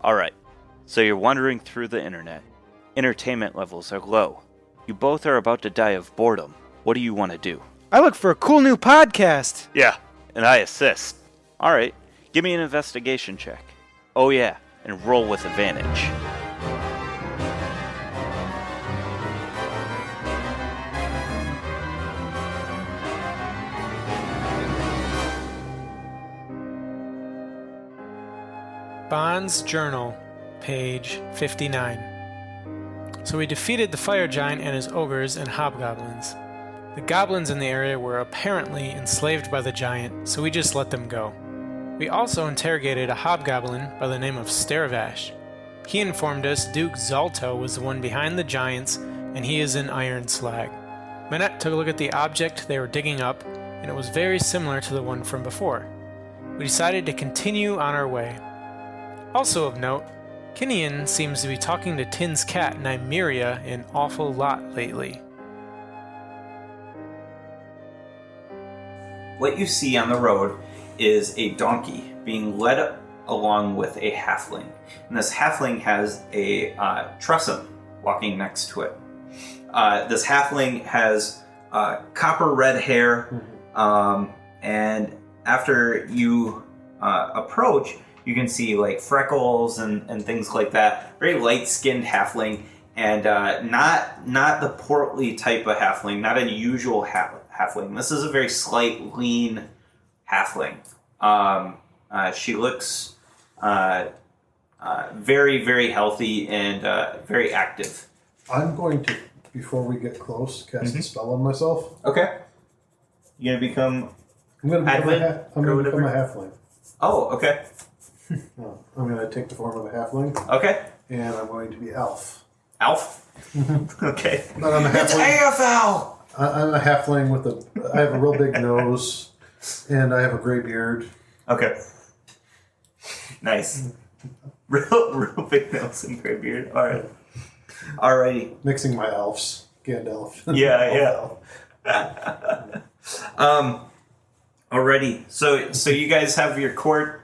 Alright, so you're wandering through the internet. Entertainment levels are low. You both are about to die of boredom. What do you want to do? I look for a cool new podcast. Yeah, and I assist. Alright, give me an investigation check. Oh yeah, and roll with advantage. Bond's Journal, page 59. So we defeated the fire giant and his ogres and hobgoblins. The goblins in the area were apparently enslaved by the giant, so we just let them go. We also interrogated a hobgoblin by the name of Staravash. He informed us Duke Zalto was the one behind the giants, and he is an iron slag. Manette took a look at the object they were digging up, and it was very similar to the one from before. We decided to continue on our way. Also of note, Kinian seems to be talking to Tin's cat Nymeria an awful lot lately. What you see on the road is a donkey being led along with a halfling. And this halfling has a Chasm walking next to it. This halfling has copper red hair, and after you approach, you can see like freckles and things like that. Very light-skinned halfling, and not the portly type of halfling, not a usual halfling. This is a very slight, lean halfling. She looks very, very healthy and very active. I'm going to, before we get close, cast a spell on myself. Okay. You're going to become... I'm going to become a halfling. Oh, okay. I'm going to take the form of a halfling. Okay. And I'm going to be elf. Elf? Okay. But I'm a halfling. It's AFL! I'm a halfling with I have a real big nose, and I have a gray beard. Okay. Nice. Real big nose and gray beard. All right. Alrighty. Mixing my elves. Gandalf. Yeah. Alrighty. So you guys have your cart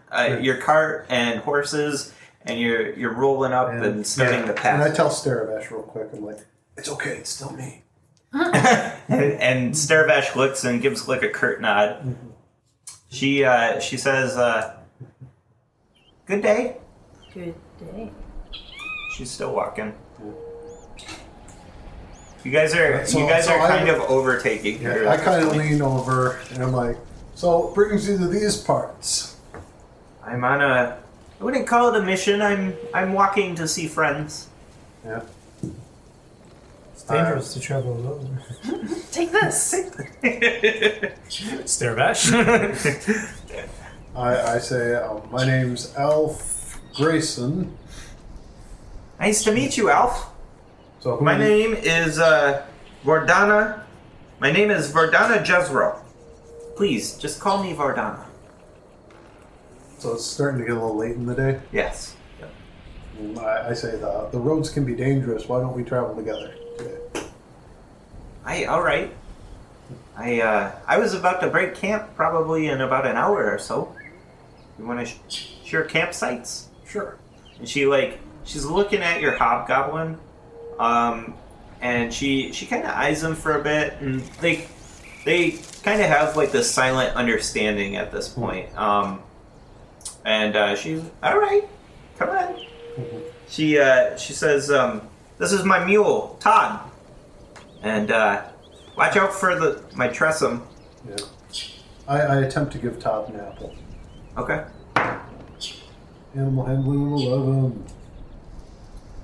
and horses, and you're rolling up and starting the path. And I tell Staravash real quick, I'm like, it's okay, it's still me. and Staravash looks and gives like a curt nod. Mm-hmm. She says, "Good day." Good day. She's still walking. You guys are kind of overtaking her. Yeah, I kind of lean over and I'm like, so what brings you to these parts? I'm on I wouldn't call it a mission. I'm walking to see friends. Yeah. It's dangerous to travel alone. Take this. Staravash. I say, my name's Alf Grayson. Nice to meet you, Alf. So My name is Vordana. My name is Vordana Jezro. Please, just call me Vordana. So it's starting to get a little late in the day. Yes. And I say the roads can be dangerous. Why don't we travel together? All right. I was about to break camp probably in about an hour or so. You want to share campsites? Sure. And she's looking at your hobgoblin, and she kind of eyes him for a bit, and they kind of have like this silent understanding at this point. And she's all right. Come on. Mm-hmm. She says, "This is my mule, Todd, and watch out for my Chasm." Yeah. I attempt to give Todd an apple. Okay. Animal handling 11.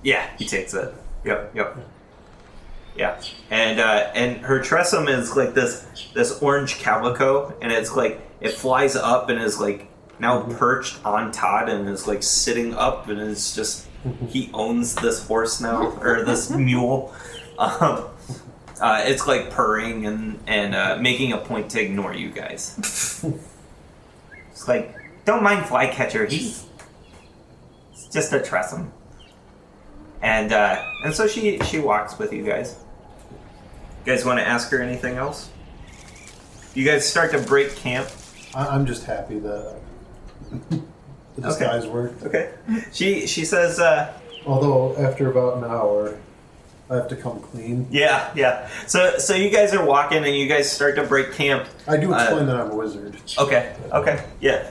Yeah, he takes it. Yep. Yeah, and her Chasm is like this orange calico, and it's like it flies up and is like now perched on Todd and is like sitting up and is just he owns this horse now or this mule. It's like purring and making a point to ignore you guys. It's like, don't mind Flycatcher, he's just a Chasm. And so she walks with you guys. You guys want to ask her anything else? You guys start to break camp. I'm just happy that the disguise worked. Okay. She says, Although after about an hour, I have to come clean. yeah. So you guys are walking and you guys start to break camp. I do explain that I'm a wizard. Okay, yeah.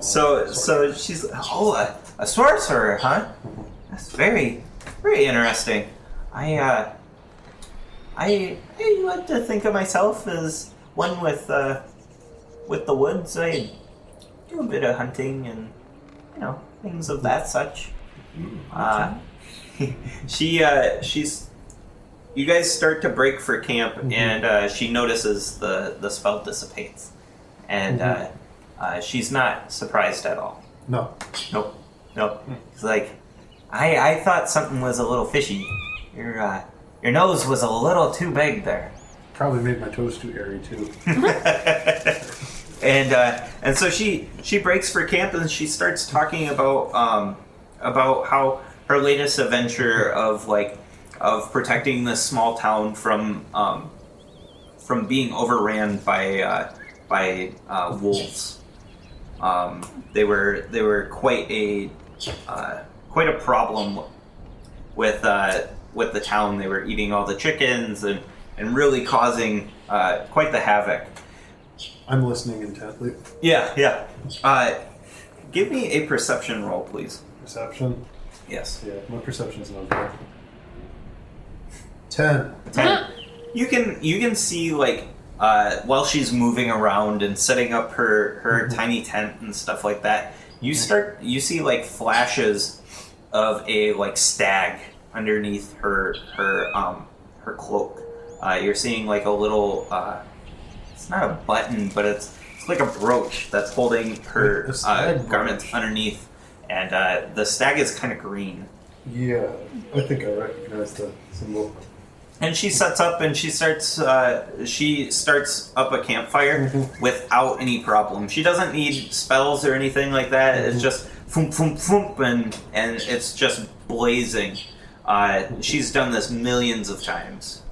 So she's a sorcerer, huh? That's very, very interesting. I like to think of myself as one with the woods. I do a bit of hunting and things of that such. She's. You guys start to break for camp, and she notices the spell dissipates, and she's not surprised at all. No. Nope. It's like, I thought something was a little fishy. Your nose was a little too big there. Probably made my toes too hairy too. And so she breaks for camp and she starts talking about how her latest adventure of protecting this small town from being overran by wolves. They were quite a problem with the town. They were eating all the chickens and really causing quite the havoc. I'm listening intently. Yeah. Give me a perception roll, please. Perception? Yes. Yeah, my perception's not good. 10. 10. You can see while she's moving around and setting up her tiny tent and stuff like that, you see flashes of a stag underneath her cloak. You're seeing a little it's not a button, but it's like a brooch that's holding her garments underneath, and the stag is kind of green. Yeah, I think I recognize the symbol. And she sets up and she starts up a campfire without any problem. She doesn't need spells or anything like that. It's just foom foom foom and it's just blazing. She's done this millions of times.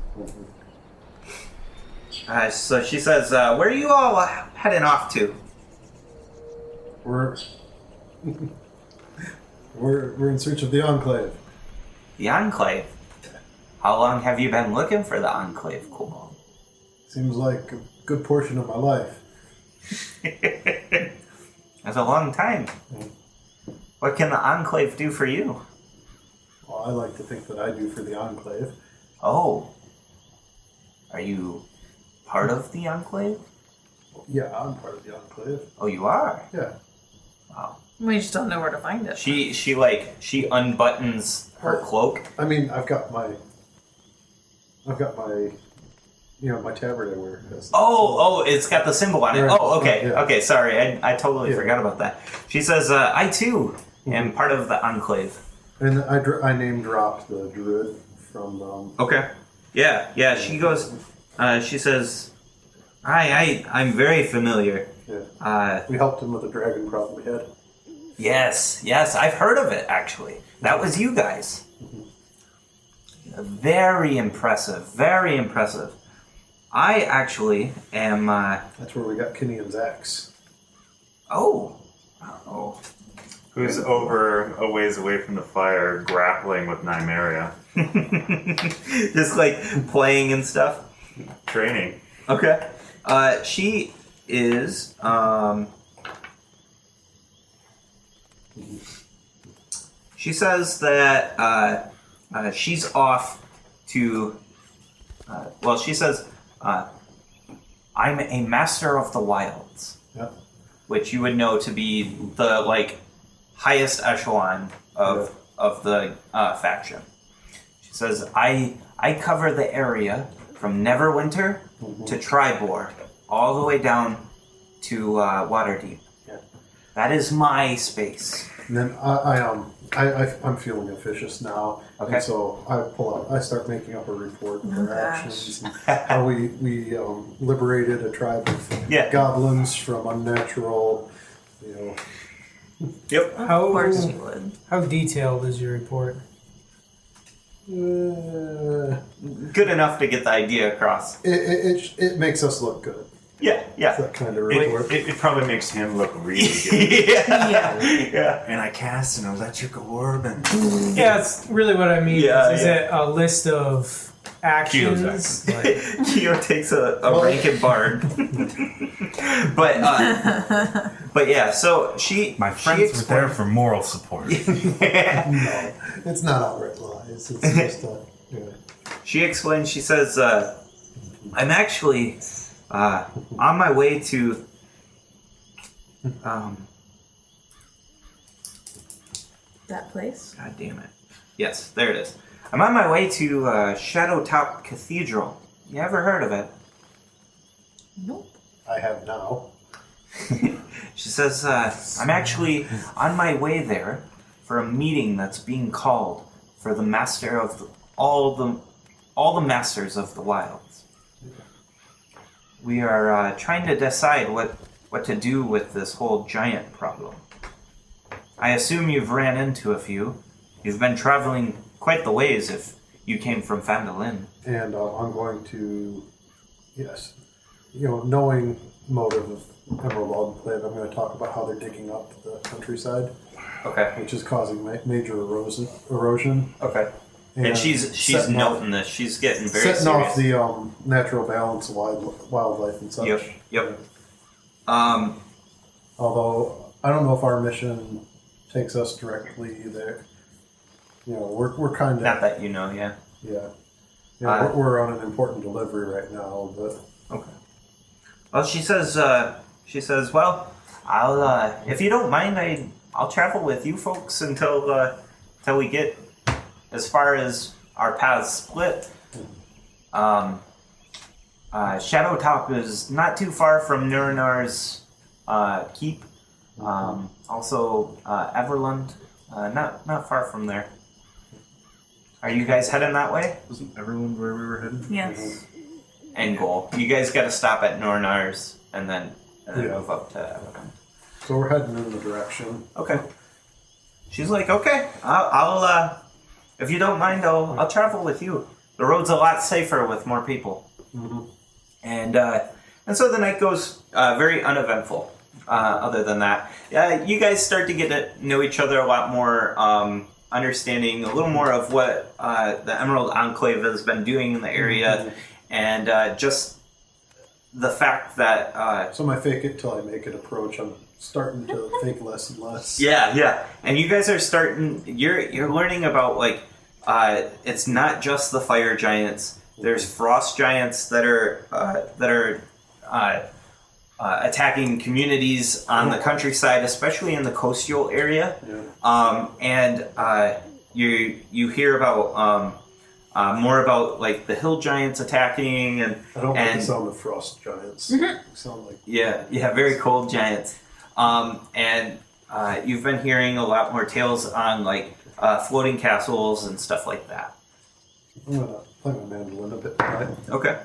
So she says, "Where are you all heading off to?" We're in search of the Enclave. The Enclave. How long have you been looking for the Enclave, Kobold? Seems like a good portion of my life. That's a long time. What can the Enclave do for you? Well, I like to think that I do for the Enclave. Oh. Are you part of the Enclave? Yeah, I'm part of the Enclave. Oh, you are? Yeah. Wow. We just don't know where to find it. She unbuttons her cloak. I mean, I've got my my tabard I wear. Oh, it's got the symbol on it. Right. Oh, okay. Yeah. Okay, sorry. I totally forgot about that. She says, I too am part of the Enclave. And I name dropped the druid from. Okay. Yeah. She goes. She says, I'm very familiar. Yeah. We helped him with the dragon problem we had. Yes. I've heard of it actually. That was you guys. Very impressive. Very impressive. I actually am. That's where we got Kinian's axe. Oh. Who's over a ways away from the fire, grappling with Nymeria. Just playing and stuff. Training. Okay. She is. She says that she's off to. She says, "I'm a master of the wilds," Yep. which you would know to be the highest echelon of the faction. She says, "I cover the area from Neverwinter to Tribor, all the way down to Waterdeep. Yeah. That is my space." And then I'm feeling officious now, Okay. and so I start making up a report of our gosh. actions, and how we liberated a tribe of Yeah. goblins from unnatural, Yep. Of course you would. How detailed is your report? Good enough to get the idea across. It makes us look good. Yeah, yeah. That kind of retort. It probably makes him look really good. Yeah. And I cast an electric orb and Yeah, it's really what I mean. Yeah, is yeah. it a list of actions? Like, Keo takes a rank bard. But yeah, so my friends were there for moral support. No, it's not outright lies. It's just She explains, she says, I'm actually on my way to That place? God damn it. Yes, there it is. I'm on my way to Shadowtop Cathedral. You ever heard of it? Nope. I have now. She says, I'm actually on my way there for a meeting that's being called for the master of all the masters of the wilds. We are trying to decide what to do with this whole giant problem. I assume you've ran into a few. You've been traveling quite the ways if you came from Fandolin. And I'm going to, yes, knowing motive of Emerald Plan, I'm going to talk about how they're digging up the countryside, Okay. which is causing major erosion. Okay. And she's setting noting this. She's getting very setting serious. off the natural balance of wildlife and such. Yep. Although I don't know if our mission takes us directly there. We're kind of Not that you know, yeah. yeah. We're on an important delivery right now, but Okay. Well, she says, well, I'll, if you don't mind, I'll travel with you folks until we get as far as our paths split. Shadowtop is not too far from Nurinar's keep. Also, Everland, not far from there. Are you guys heading that way? Wasn't everyone where we were headed? Yes. End goal. You guys got to stop at Nurinar's and then move up to Everland. so we're heading in the direction. Okay. She's like, okay, I'll if you don't mind, I'll travel with you. The road's a lot safer with more people. Mm-hmm. And so the night goes very uneventful. Other than that, you guys start to get to know each other a lot more, understanding a little more of what the Emerald Enclave has been doing in the area, and just the fact that So my fake it till I make it approach, I'm starting to fake less and less. Yeah. And you guys are starting. You're learning about it's not just the fire giants. There's frost giants that are attacking communities on the countryside, especially in the coastal area. Yeah. And you hear about more about like the hill giants attacking and I don't like the sound of frost giants. They sound like yeah, very cold giants. And you've been hearing a lot more tales on like floating castles and stuff like that. I'm gonna play my mandolin a bit tonight. Okay.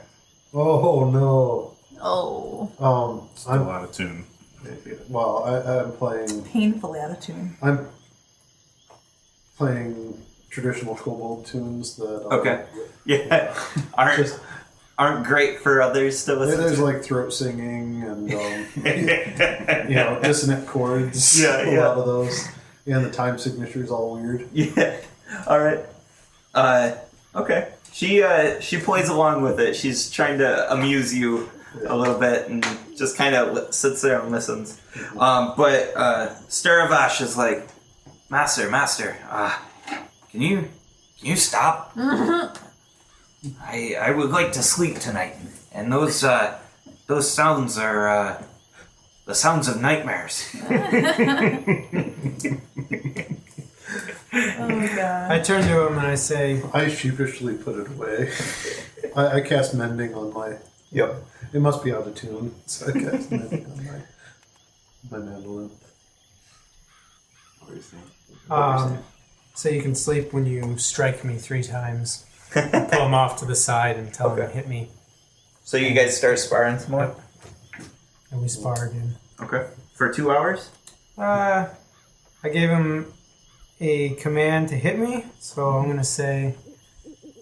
Oh no. Oh. Still out of tune. Well, I'm playing. Painfully out of tune. I'm playing traditional kobold tunes that. Okay. Yeah. Aren't great for others to listen There's to. like throat singing and dissonant chords. Yeah, a lot of those. And the time signature is all weird. Yeah. All right. Okay. She plays along with it. She's trying to amuse you a little bit and just kind of sits there and listens. But Staravash is like, Master, can you stop? I would like to sleep tonight, and those sounds are the sounds of nightmares. Oh god. I turn to him and I say, I sheepishly put it away. I cast mending on my. Yep. It must be out of tune, so I cast mending on my mandolin. so you can sleep when you strike me 3 times. Pull him off to the side and tell him to hit me. So you guys start sparring some more? And we spar again. Okay. For 2 hours? I gave him a command to hit me, so I'm going to say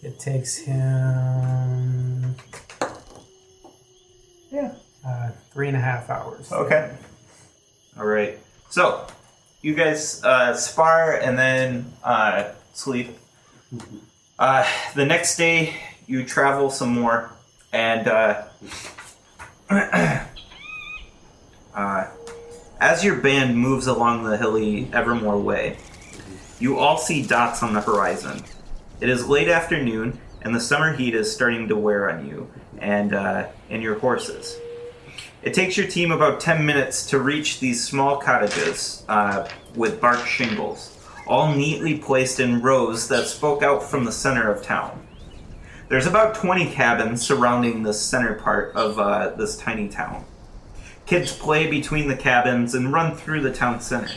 it takes him 3.5 hours. Okay. All right. So, you guys spar and then sleep. The next day, you travel some more, and as your band moves along the hilly Evermore Way, you all see dots on the horizon. It is late afternoon, and the summer heat is starting to wear on you and your horses. It takes your team about 10 minutes to reach these small cottages with bark shingles, all neatly placed in rows that spoke out from the center of town. There's about 20 cabins surrounding the center part of this tiny town. Kids play between the cabins and run through the town center.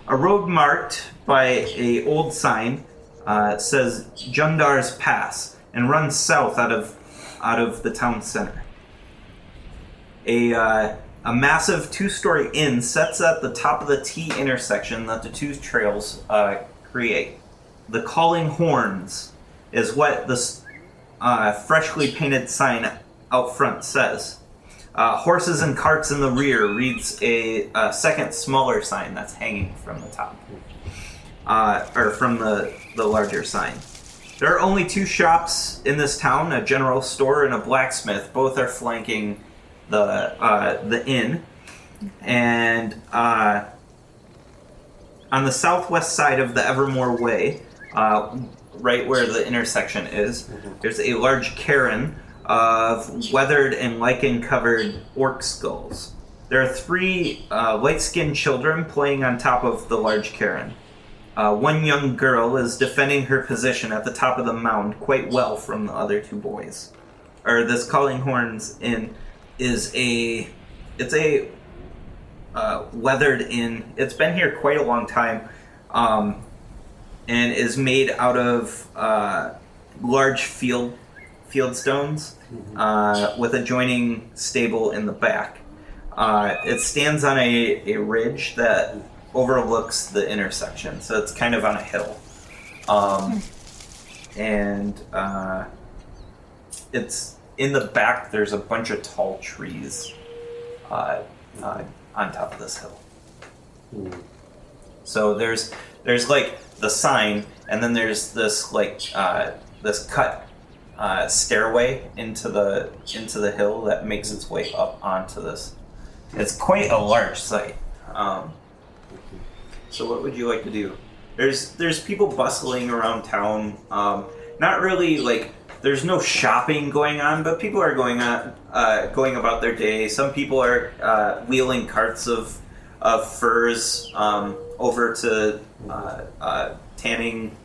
A road marked by an old sign says Jundar's Pass and runs south out of the town center. A massive 2-story inn sets at the top of the T intersection that the two trails create. The Calling Horns is what this freshly painted sign out front says. Horses and carts in the rear reads a second smaller sign that's hanging from the top, or from the larger sign. There are only 2 shops in this town, a general store and a blacksmith. Both are flanking the inn. And on the southwest side of the Evermore Way, right where the intersection is, there's a large cairn of weathered and lichen-covered orc skulls. There are 3 light-skinned children playing on top of the large cairn. One young girl is defending her position at the top of the mound quite well from the other 2 boys. This Calling Horns Inn is a weathered inn. It's been here quite a long time, and is made out of large field stones with adjoining stable in the back. It stands on a ridge that overlooks the intersection, so it's kind of on a hill. And it's in the back. There's a bunch of tall trees on top of this hill. So there's like the sign, and then there's this like this cut stairway into the hill that makes its way up onto this. It's quite a large site. So what would you like to do? There's people bustling around town. Not really like there's no shopping going on, but people are going about their day. Some people are wheeling carts of furs over to tanning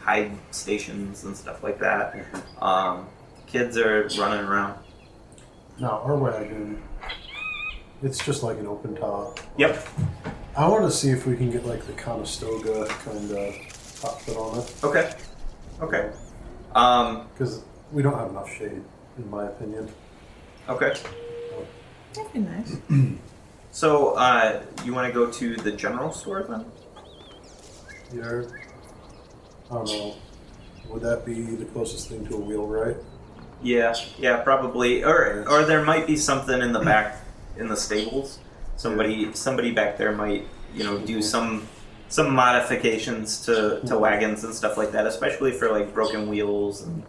hide stations and stuff like that. Kids are running around. Now, our wagon, it's just like an open top. Yep. I want to see if we can get like the Conestoga kind of top fit on it. Okay. Because we don't have enough shade, in my opinion. Okay. That'd be nice. So, you want to go to the general store then? Yeah. I don't know. Would that be the closest thing to a wheelwright? Yeah, probably. Or there might be something in the back in the stables. Somebody back there might, do some modifications to wagons and stuff like that, especially for like broken wheels and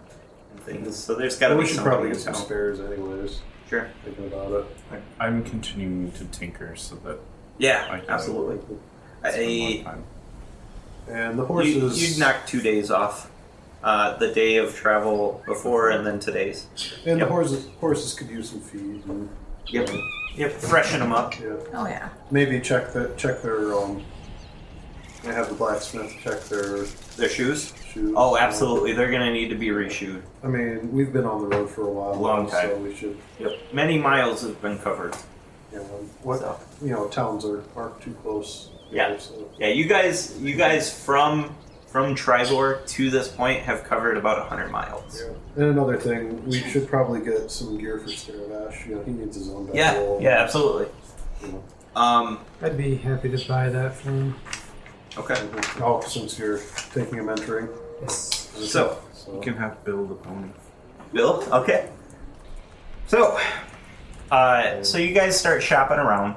things. So there's got to be we should somebody probably in get some town. spares anyways. Sure. Thinking about it. I'm continuing to tinker so that Yeah, I can absolutely. spend more time. And the horses. You'd knock 2 days off. The day of travel before and then today's. And Yep. the horses could use some feed. And, Yep, freshen them up. Yeah. Oh yeah. Maybe check their. I have the blacksmith check their Their shoes? shoes. Oh, absolutely. They're going to need to be reshoed. I mean, we've been on the road for a while. Long now, time. So we should. Yep. Many miles have been covered. What So. towns aren't too close. Yeah. Here, so. Yeah, you guys from Tribor to this point have covered about 100 miles. Yeah. And another thing, we should probably get some gear for Staravash. He needs his own battle. Yeah, absolutely. I'd be happy to buy that from him. Okay. Oh, since you're taking a mentoring. Yes. So, You can have Bill the pony. Bill? Okay. So, So you guys start shopping around,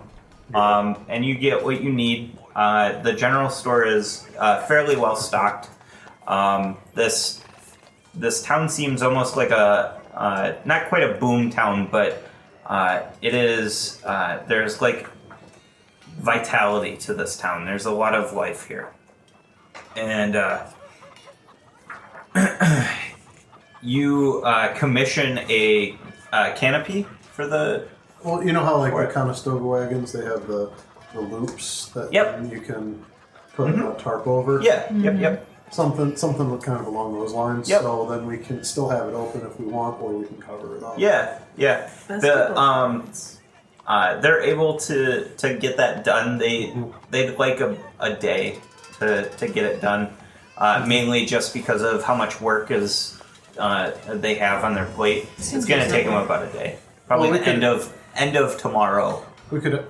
and you get what you need. The general store is fairly well stocked. This town seems almost like not quite a boom town, but it is. There's like vitality to this town. There's a lot of life here, and you commission a canopy for the. Well, you know how like the Conestoga wagons, they have the loops that you can put a tarp over. Yeah. Yep. Something kind of along those lines. Yep. So then we can still have it open if we want, or we can cover it up. Yeah. They're able to get that done. They'd like a day to get it done, mainly just because of how much work they have on their plate. It's going to take them about a day, probably end of tomorrow. We could.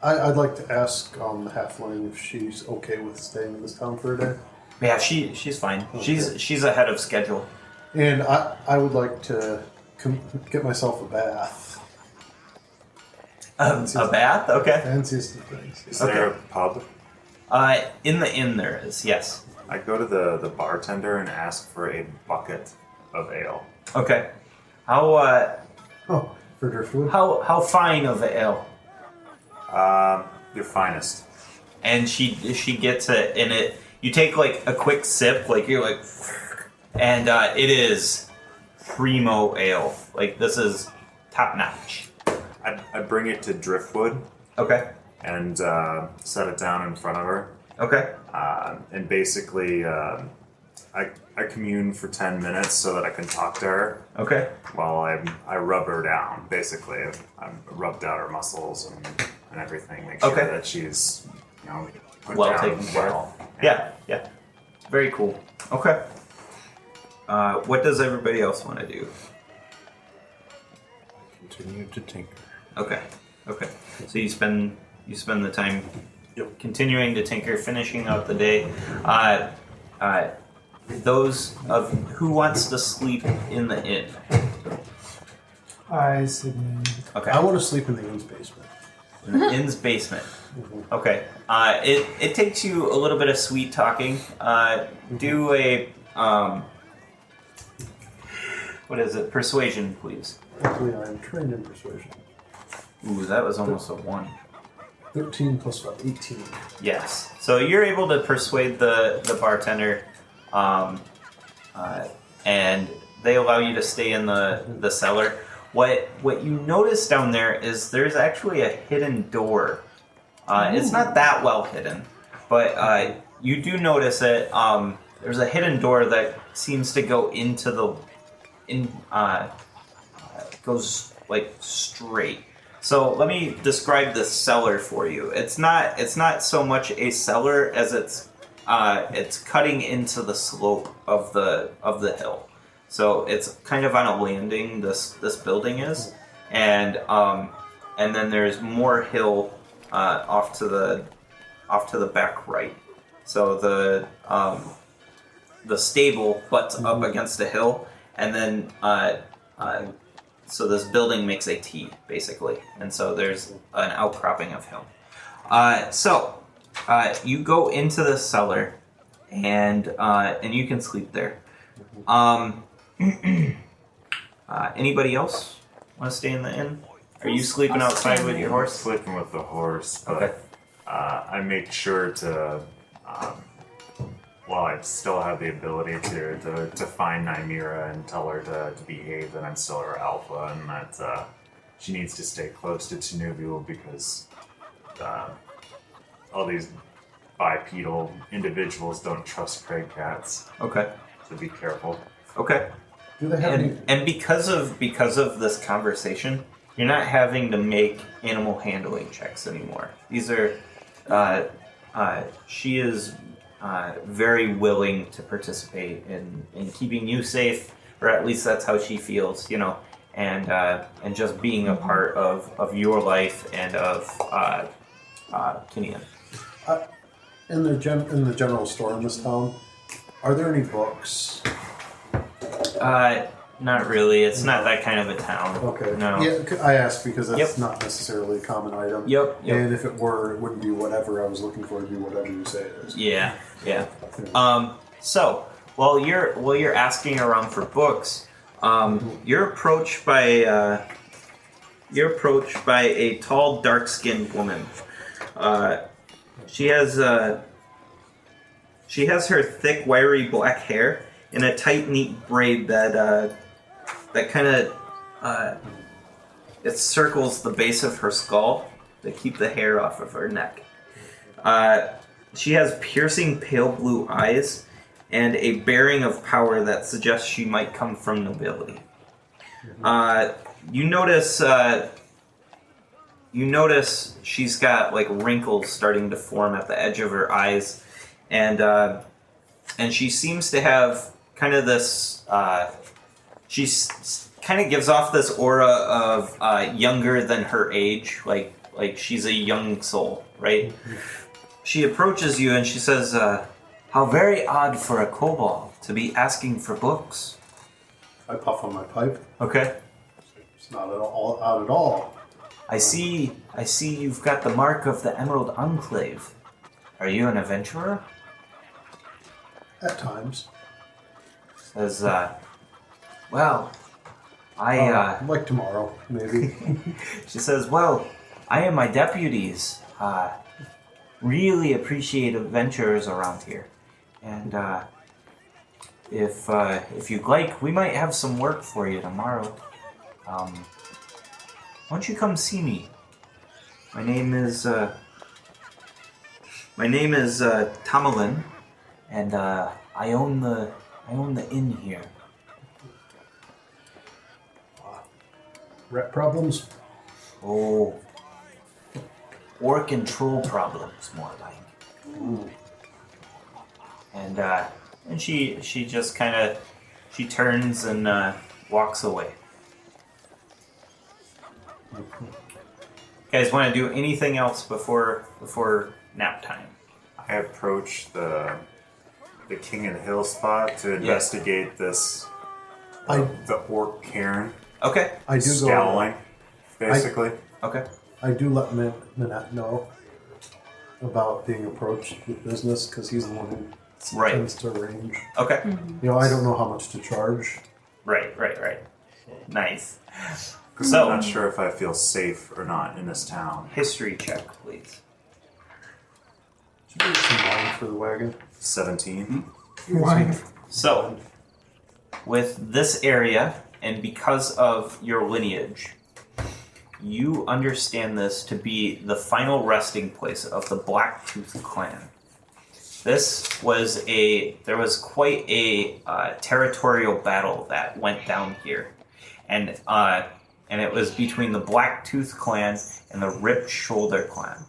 I'd like to ask the halfling if she's okay with staying in this town for a day. Yeah, she's fine. Okay. She's ahead of schedule. And I would like to get myself a bath. A bath? Okay. Fanciest of things. Is there a pub? In the inn there is, yes. I go to the bartender and ask for a bucket of ale. Okay. How For driftwood? how fine of the ale? Your finest. And she gets it, and you take like a quick sip, like you're like, and it is primo ale. Like this is top notch. I bring it to Driftwood Okay. and set it down in front of her. Okay. And basically, I commune for 10 minutes so that I can talk to her Okay. while I rub her down. Basically, I rubbed out her muscles and everything. Make sure Okay. that she's put Well down taken care of. well. Yeah. Very cool. Okay. What does everybody else want to do? Continue to tinker. Okay. So you spend the time continuing to tinker, finishing out the day. Those of who wants to sleep in the inn. I said, Okay. I want to sleep in the inn's basement. In the inn's basement. Okay. It takes you a little bit of sweet talking. Do a what is it? Persuasion, please. Luckily, I am trained in persuasion. Ooh, that was almost a 1. 13 plus 5, 18. Yes. So you're able to persuade the bartender, and they allow you to stay in the cellar. What you notice down there is there's actually a hidden door. It's not that well hidden, but you do notice it. There's a hidden door that seems to go into goes like straight. So let me describe the cellar for you. It's not so much a cellar as it's cutting into the slope of the hill. So it's kind of on a landing. This building is, and then there's more hill off to the back right. So the stable butts up against a hill, and then so this building makes a T basically, and so there's an outcropping of hill. So you go into the cellar, and you can sleep there. Anybody else want to stay in the inn? Are you sleeping outside with your horse? Sleeping with the horse, but Okay. I make sure to, while I still have the ability to find Nymira and tell her to behave, that I'm still her alpha, and that she needs to stay close to Tanuvil because all these bipedal individuals don't trust Craig cats, Okay. so be careful. Okay. Do they have any... And because of this conversation, you're not having to make animal handling checks anymore. These are she is very willing to participate in keeping you safe, or at least that's how she feels, and just being a part of your life and of Kinian. In the general store in this town, are there any books? Not really. It's not that kind of a town. Okay. No. Yeah, I asked because that's Yep. not necessarily a common item. Yep. And if it were, it wouldn't be whatever I was looking for. It'd be whatever you say it is. Yeah. So while you're asking around for books, you're approached by a tall, dark-skinned woman. She has her thick, wiry black hair in a tight, neat braid that kind of it circles the base of her skull to keep the hair off of her neck. She has piercing, pale blue eyes and a bearing of power that suggests she might come from nobility. You notice she's got like wrinkles starting to form at the edge of her eyes, and she seems to have kind of this. She's kind of gives off this aura of younger than her age, like she's a young soul, right? She approaches you and she says, "How very odd for a kobold to be asking for books." I puff on my pipe. Okay. It's not at all out at all. I see you've got the mark of the Emerald Enclave. Are you an adventurer? At times. Says, well, Like tomorrow, maybe. she says, well, I and my deputies really appreciate adventurers around here. And if you'd like, we might have some work for you tomorrow. Why don't you come see me? My name is Tamalin, and I own the inn here. Rat problems? Oh, orc and troll problems, more like. Ooh. And she just kind of she turns and walks away. You guys want to do anything else before nap time? I approach the King of the Hill spot to investigate this. The orc Cairn. Okay. I do scowling, basically. Okay. I do let Minette know about being approached with business because he's the one who tends to arrange. Okay. You know, I don't know how much to charge. Right. Nice. Because I'm not sure if I feel safe or not in this town. History check, please. Should we get some wine for the wagon? 17. Wine. So, with this area, and because of your lineage, you understand this to be the final resting place of the Blacktooth clan. There was quite a territorial battle that went down here, and it was between the Blacktooth clan and the Ripped Shoulder clan.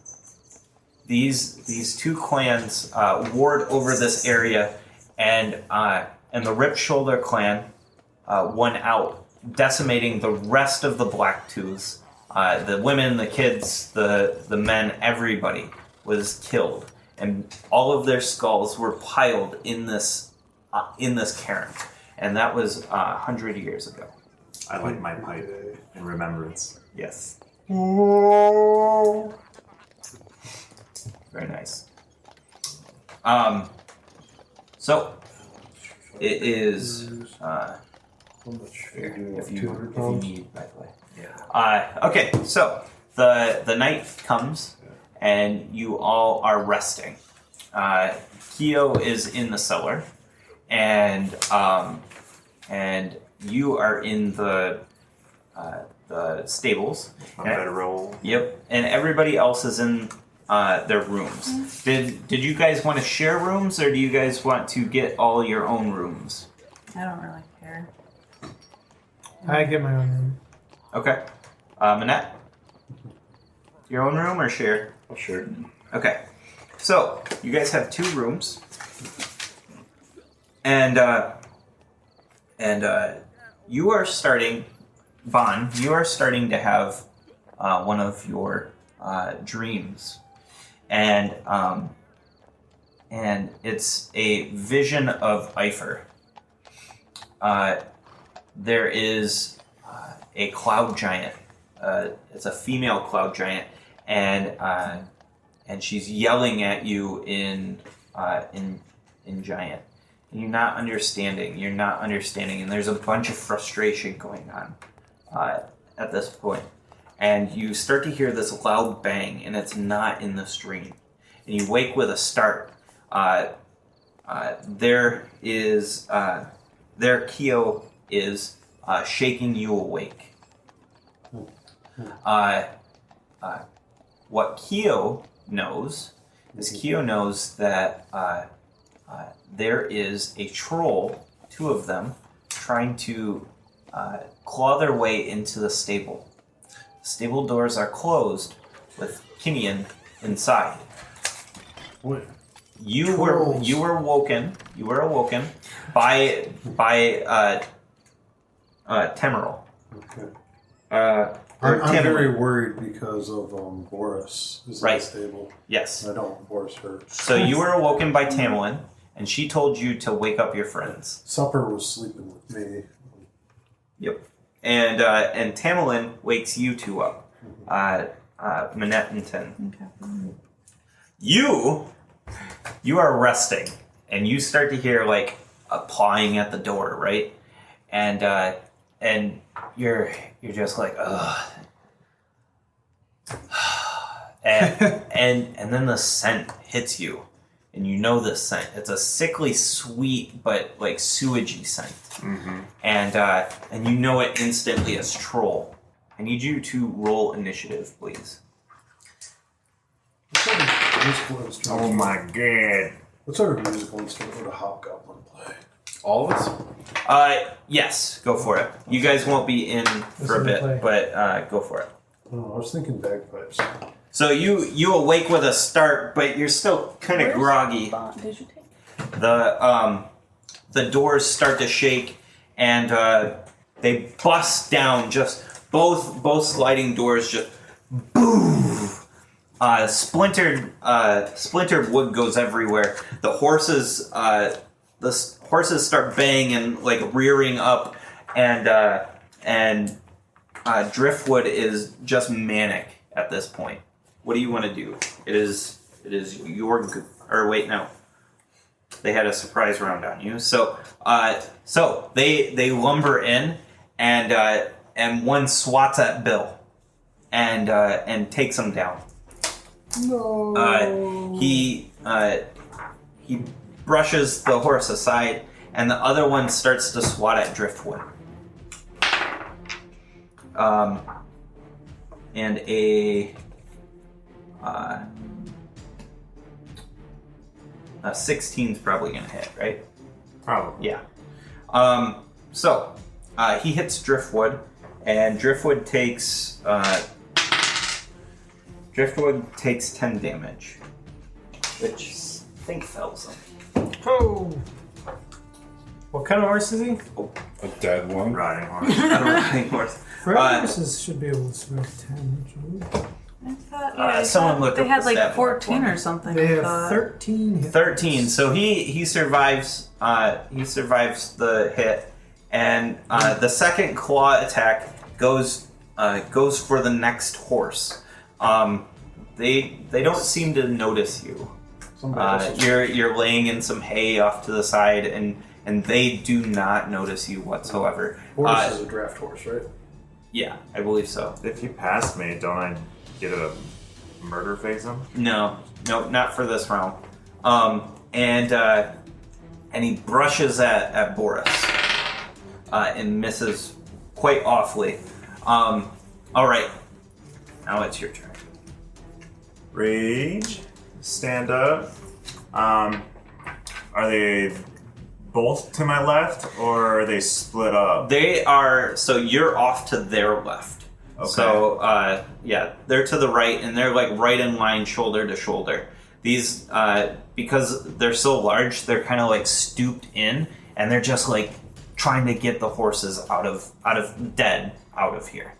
These two clans warred over this area, and the Ripped Shoulder clan won out, decimating the rest of the Blacktooths. The women, the kids, the men, everybody was killed, and all of their skulls were piled in this cairn, and that was 100 years ago. I light my pipe in remembrance. Yes. Very nice. So it is if you need, by the way. Yeah. Okay, so the night comes and you all are resting. Keo is in the cellar, and you are in the stables. My bedroll. Yep, and everybody else is in their rooms. Did you guys want to share rooms, or do you guys want to get all your own rooms? I don't really care. I get my own room. Okay. Manette? Your own room or share? I'll share. Okay. So, you guys have 2 rooms. And you are starting, Vaughn, you are starting to have one of your dreams. And it's a vision of Eifer. there is a cloud giant. It's a female cloud giant, and she's yelling at you in giant. And you're not understanding. And there's a bunch of frustration going on at this point. And you start to hear this loud bang, and it's not in the stream. And you wake with a start. There Keo is shaking you awake. What Keo knows is that there is a troll, 2 of them, trying to claw their way into the stable. The stable doors are closed with Kinian inside. Wait. You were awoken by Temeril. Okay. I'm Tim. very worried because of Boris is Right. in the stable. Yes. I don't Boris hurts. So you were awoken by Tamerlane, and she told you to wake up your friends. Supper was sleeping with me. Yep. And Tamerlane wakes you 2 up. Minette and Tin. Okay. You are resting, and you start to hear like a pawing at the door, right? And you're just like, ugh. and then the scent hits you, and you know this scent. It's a sickly sweet but like sewagey scent, and you know it instantly as troll. I need you to roll initiative, please. What sort of musical instrument? Oh my god. What sort of musical instrument would a hobgoblin play? All of us? Yes, go for it. You guys won't be in for a bit, but go for it. Oh, I was thinking bagpipes. So you awake with a start, but you're still kind of groggy. Did you take? The doors start to shake, and they bust down. Just both sliding doors just boom. Splintered wood goes everywhere. The horses start banging, like rearing up, and Driftwood is just manic at this point. What do you want to do? It is your or wait, no. They had a surprise round on you. So they lumber in, and one swats at Bill and takes him down. No. He brushes the horse aside, and the other one starts to swat at Driftwood. And a 16 is probably gonna hit, right? Probably. Yeah. So he hits Driftwood, and Driftwood takes 10 damage, which I think fells him. Oh! What kind of horse is he? A dead one? Riding horse. I don't know anymore. Red horses should be able to survive 10. Shouldn't I thought, I someone thought look they up had the like stat 14 block. or something. they? They I have thought. 13 hit 13. So he survives. He survives the hit, and the second claw attack goes for the next horse. They don't seem to notice you. You're laying in some hay off to the side, and they do not notice you whatsoever. Boris is a draft horse, right? Yeah, I believe so. If he passed me, don't I get a murder phase him? No, not for this round. And he brushes at Boris and misses quite awfully. All right, now it's your turn. Rage. Stand up. Are they both to my left, or are they split up? They are. So you're off to their left. Okay. So yeah, they're to the right, and they're like right in line, shoulder to shoulder. These because they're so large, they're kind of like stooped in, and they're just like trying to get the horses out of here.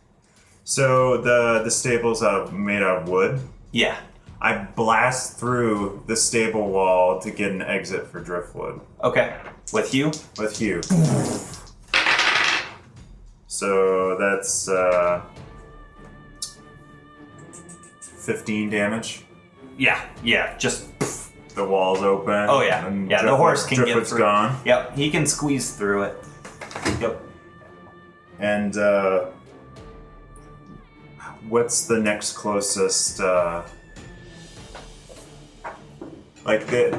So the stable's made out of wood. Yeah. I blast through the stable wall to get an exit for Driftwood. Okay. With you? With you. So that's 15 damage. Yeah, just poof. The wall's open. Oh yeah, and yeah. The horse can get Driftwood's through. gone. Yep, he can squeeze through it. Yep. And what's the next closest?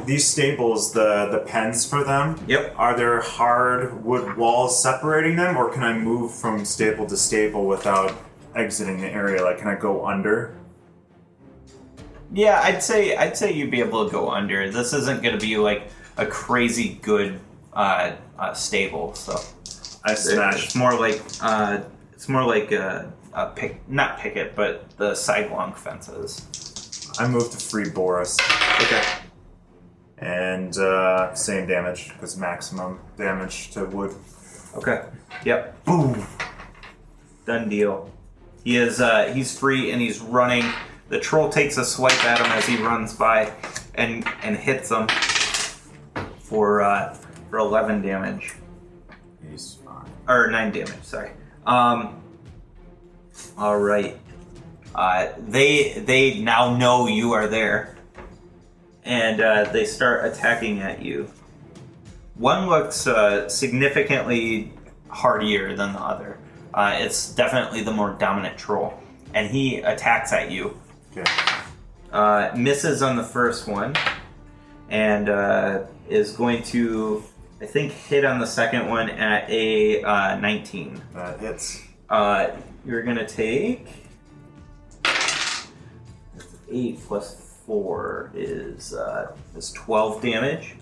These stables, the pens for them. Yep. Are there hard wood walls separating them, or can I move from stable to stable without exiting the area? Like, can I go under? Yeah, I'd say you'd be able to go under. This isn't going to be like a crazy good stable, so I smashed. It's more like a not picket, but the sidelong fences. I moved to free Boris. Okay. And same damage, because maximum damage to wood. Okay. Yep. Boom. Done deal. He is he's free and he's running. The troll takes a swipe at him as he runs by and hits him for 11 damage. He's fine. Or 9 damage, sorry. All right. They now know you are there, and they start attacking at you. One looks significantly hardier than the other. It's definitely the more dominant troll, and he attacks at you. Okay. Misses on the first one, and is going to, I think, hit on the second one at a 19. That hits. You're gonna take 8 plus 4 is 12 damage,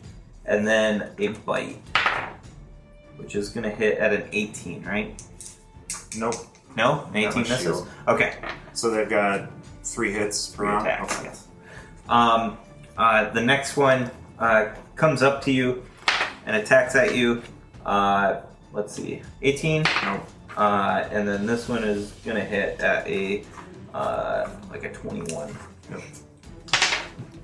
and then a bite, which is gonna hit at an 18, right? Nope. No, an 18 Got my misses. shield. Okay. So they've got 3 hits per 3 round. attacks. Okay. Yes. The next one comes up to you and attacks at you. Let's see, 18. Nope. And then this one is gonna hit at a 21. Yep.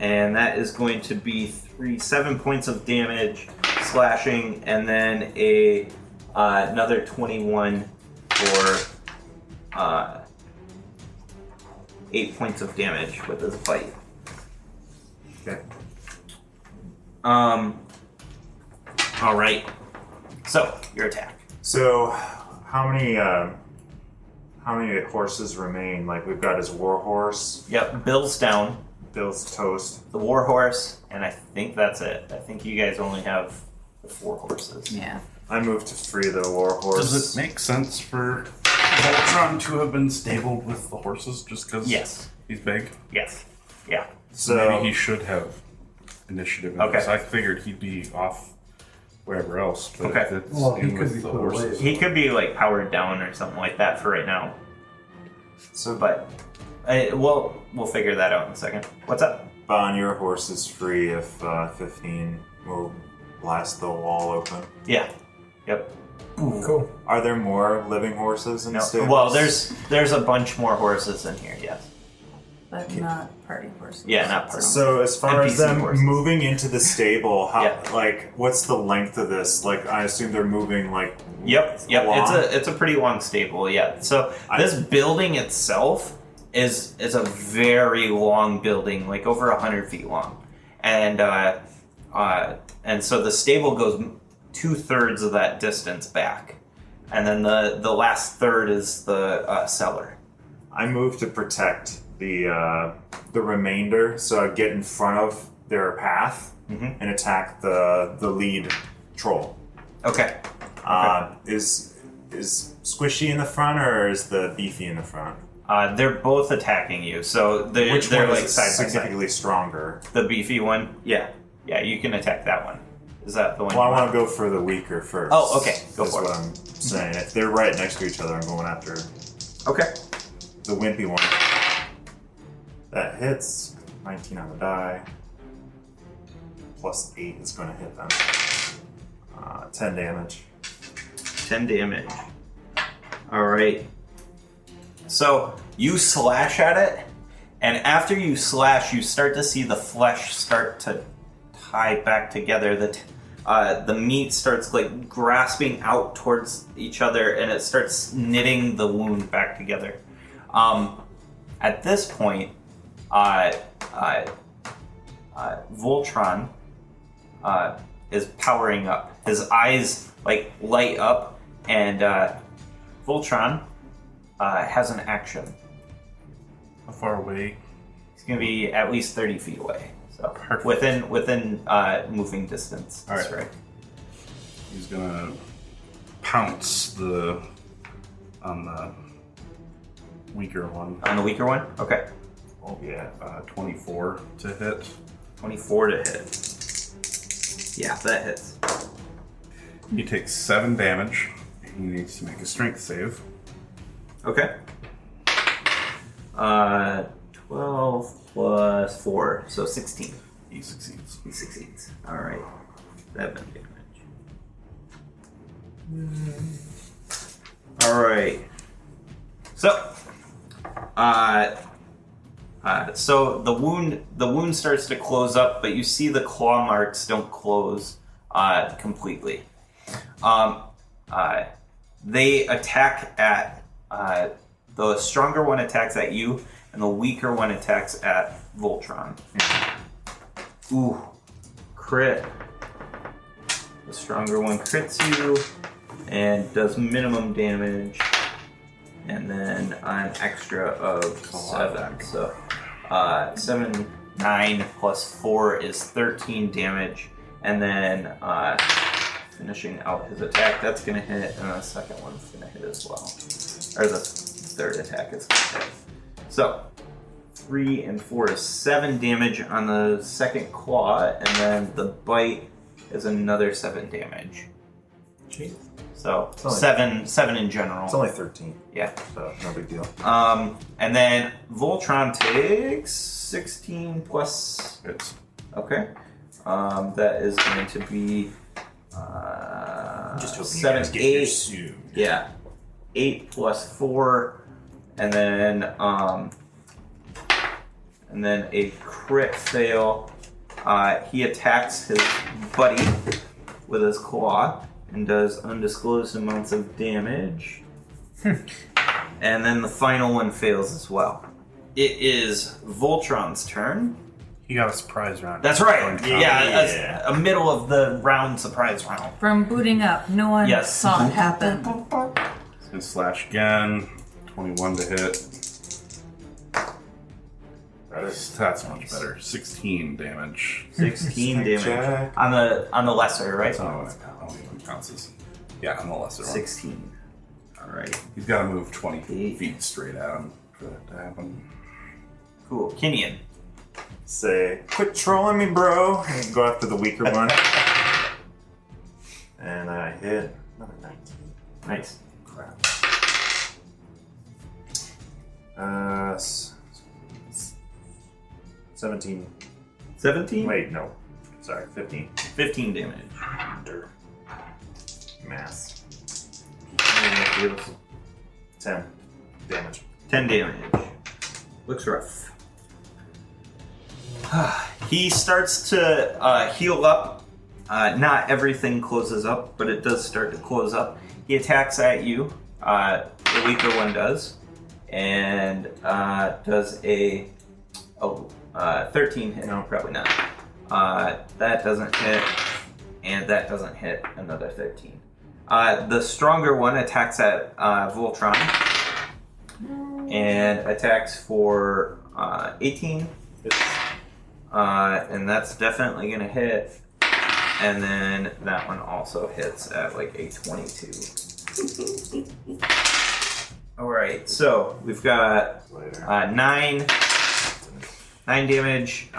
And that is going to be 7 points of damage, slashing, and then another 21 for 8 points of damage with his bite. Okay. All right. So your attack. So, how many horses remain? Like, we've got his war horse. Yep. Bill's down. Bill's toast. The war horse, and I think that's it. I think you guys only have the 4 horses. Yeah. I moved to free the war horse. Does it make sense for Voltron to have been stabled with the horses just because Yes. he's big? Yes. Yeah. So Maybe he should have initiative in Okay. this. I figured he'd be off wherever else. But Okay. if it's Well, he in could with be the put away. horses. He could be like powered down or something like that for right now. So, But we'll figure that out in a second. What's up? Bon, your horse is free if 15 will blast the wall open. Yeah. Yep. Cool. Are there more living horses in No. the stables? Well, there's a bunch more horses in here. Yes. But not party horses. Yeah, not party. So as far as NPC them horses. moving into the stable, how Yeah. like what's the length of this? Like I assume they're moving like Yep. long? It's a pretty long stable. Yeah. So this building itself is a very long building, like over 100 feet long, and so the stable goes 2/3 of that distance back, and then the last third is the cellar. I move to protect the remainder, so I get in front of their path and attack the lead troll. Okay. Is Squishy in the front or is the Beefy in the front? They're both attacking you, so they're Which one like is side by side. significantly stronger? The beefy one, yeah, you can attack that one. Is that the one? Well, I you want to go for the weaker first. Oh, okay. Go That's for it. what I'm saying. If they're right next to each other, I'm going after Okay. the wimpy one. That hits. 19 on the die. Plus 8 is going to hit them. 10 damage. 10 damage. All right. So you slash at it, and after you slash, you start to see the flesh start to tie back together. the meat starts like grasping out towards each other, and it starts knitting the wound back together. At this point, Voltron is powering up. His eyes like light up, and Voltron has an action. How far away? He's going to be at least 30 feet away. So Perfect. within moving distance. All That's right. right. He's gonna pounce on the weaker one. On the weaker one? Okay. Oh yeah, 24 to hit. 24 to hit. Yeah, that hits. He takes 7 damage. He needs to make a strength save. Okay. 12 plus 4, so 16. He succeeds. He succeeds. Alright. 7 damage. Alright. So, so the wound starts to close up, but you see the claw marks don't close completely. They attack at the stronger one attacks at you, and the weaker one attacks at Voltron. Ooh, crit. The stronger one crits you and does minimum damage, and then an extra of 7. So 7, 9 plus 4 is 13 damage, and then finishing out his attack, that's going to hit, and the second one's going to hit as well. Or the third attack is going to hit. So 3 and 4 is 7 damage on the second claw, and then the bite is another 7 damage. Jeez. So only- 7 in general. It's only 13, Yeah. so no big deal. And then Voltron takes 16 plus. It's Okay. That is going to be Just hoping 7, you guys get your 8. suit. Yeah. 8 plus 4, and then a crit fail. He attacks his buddy with his claw and does undisclosed amounts of damage. And then the final one fails as well. It is Voltron's turn. he got a surprise round. That's right. Going Yeah, a middle of the round surprise round. From booting up, no one Yes. saw it happen. He's gonna slash again. 21 to hit. That's much better. 16 damage. 16 damage Jack. on the lesser, right? That's not what I don't even counts as. Yeah, on the lesser one. 16. All right. He's got to move 20 Eight. feet straight at him for that to happen. Cool. Kenyan. Say, quit trolling me, bro. And go after the weaker one. And I hit another 19. Nice. Crap. 17. 17? Wait, no. Sorry, 15. 15 damage. Math. 10 damage. 10 damage. Looks rough. He starts to heal up. Not everything closes up, but it does start to close up. He attacks at you. The weaker one does. And does a 13 hit. No, probably not. That doesn't hit. And that doesn't hit. Another 13. The stronger one attacks at Voltron. And attacks for 18. And that's definitely going to hit. And then that one also hits at like a 22. Alright, so we've got 9 damage,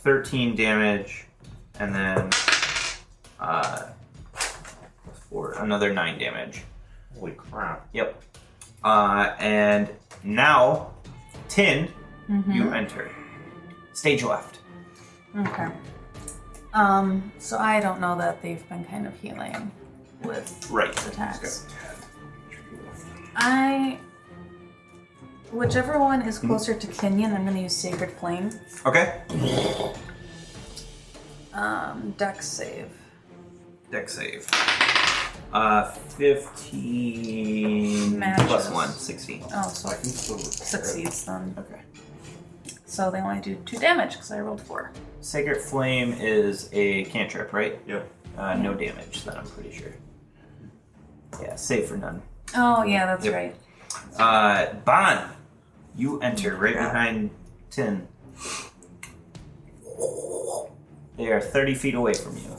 13 damage, and then for another 9 damage. Holy crap. Yep. And now, Tin, you enter. Stage left. Okay. So I don't know that they've been kind of healing with Right. attacks. Whichever one is closer to Kenyan, I'm going to use Sacred Flame. Okay. Dex save. Dex save. 15 Matches. plus 1, 16. Oh, so it succeeds then. Okay. So they only do 2 damage because I rolled 4. Sacred Flame is a cantrip, right? Yep. No damage, then I'm pretty sure. Yeah, save for none. Oh, yeah, that's Yep. right. Bon, you enter right behind Tin. They are 30 feet away from you.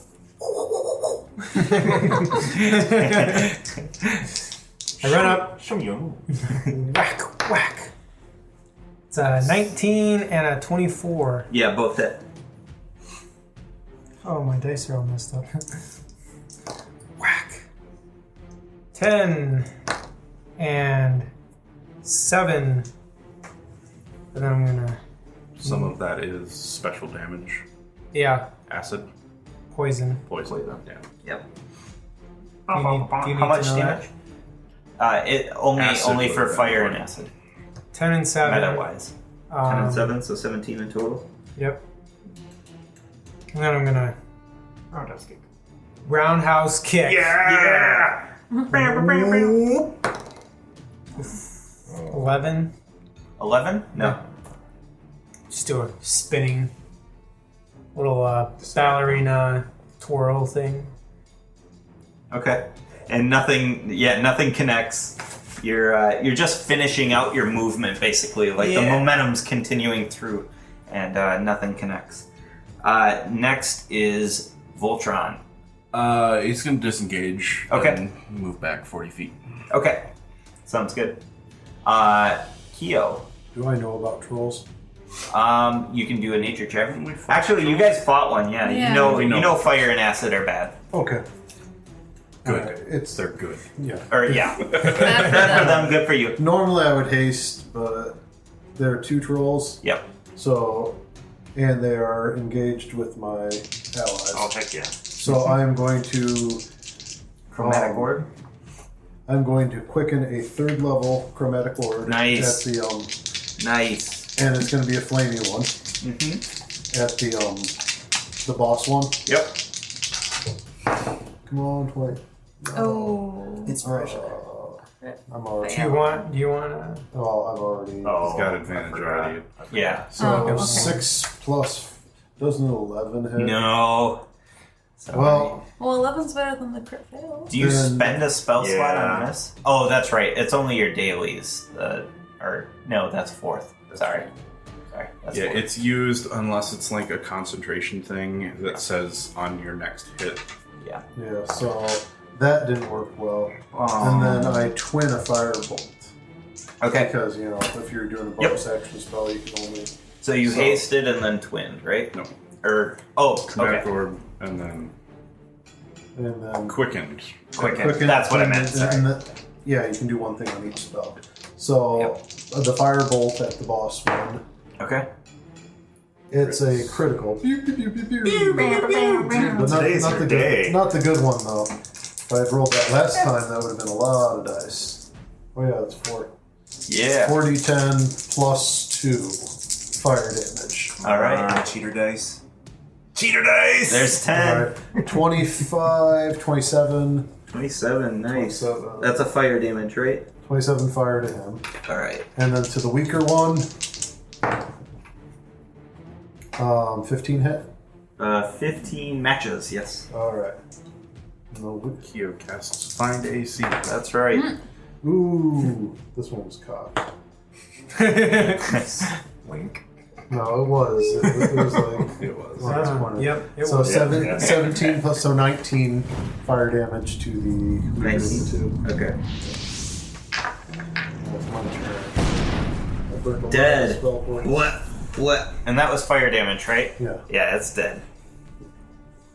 I run up. Show me your Whack, whack. It's a 19 and a 24. Yeah, both hit. Oh, my dice are all messed up. Whack. 10 and 7. But then I'm gonna. Some of that is special damage. Yeah, Acid, poison. poison. Yeah. Yep. Do you need How much to know damage? It only Acid only for would've been fire and 20. acid. 10 and 7. Meta wise. 10 and 7, so 17 in total. Yep. And then I'm gonna Roundhouse kick. roundhouse kick. Yeah! 11. 11? No. Just do a spinning little ballerina twirl thing. Okay. And nothing connects. You're just finishing out your movement, basically. Like the momentum's continuing through, and nothing connects. Next is Voltron. He's gonna disengage. Okay. And move back 40 feet. Okay. Sounds good. Kyo. Do I know about trolls? You can do a nature check. Actually, you guys fought one, yeah. Yeah. You know fire and acid are bad. Okay. Good. They're good. Yeah. Or yeah. Bad for Bad for them. them, good for you. Normally I would haste, but there are 2 trolls, Yep. so and they are engaged with my allies. Oh, heck yeah. So I am going to Chromatic orb. I'm going to quicken a 3rd level chromatic orb. Nice. At the Nice. and it's going to be a flamey one Mm-hmm. at the boss one. Yep. Come on, 20. Oh. Inspiration. I'm already. Do you want to? Well, I've already. Oh, He's got advantage already. Yeah. So Oh, okay. 6 plus. Doesn't 11 hit? No. Sorry. Well, Well, 11's better than the crit fail. do you then- spend a spell slot on Yeah. this? Oh, that's right. It's only your dailies. Or no, that's 4th. Sorry. That's Yeah, 4th. it's used unless it's like a concentration thing that says on your next hit. Yeah. yeah, so that didn't work well. Oh. And then I twin a firebolt. Okay. Because, if you're doing a bonus action spell, you can only. So you So- hasted and then twinned, right? No. Okay. Orb, and then And then. quickened. Quicken. That's what I meant. Sorry. Yeah, you can do one thing on each spell. So the firebolt at the boss one, Okay. it's a critical. But Today's not your the day. good, not the good one though. If I had rolled that last time, that would have been a lot of dice. Oh yeah, that's 4. Yeah. 4d10 plus 2 fire damage. All right. Cheater dice. Cheater dice. There's 10. Alright, 25, 27, 27. Nice. 27. That's a fire damage, right? 27 fire to him. All right. And then to the weaker one, 15 hit. 15 matches. Yes. Alright. No, Kyo casts Find AC. That's right. ooh, this one was cocked. Wink. No, it was. It was like. It was. Well, that's one. Yep. It So was. 17 plus, so 19 fire damage to the 19. Okay. That's my turn. I burned a lot of Dead. spell points. What? And that was fire damage, right? Yeah. Yeah, it's dead.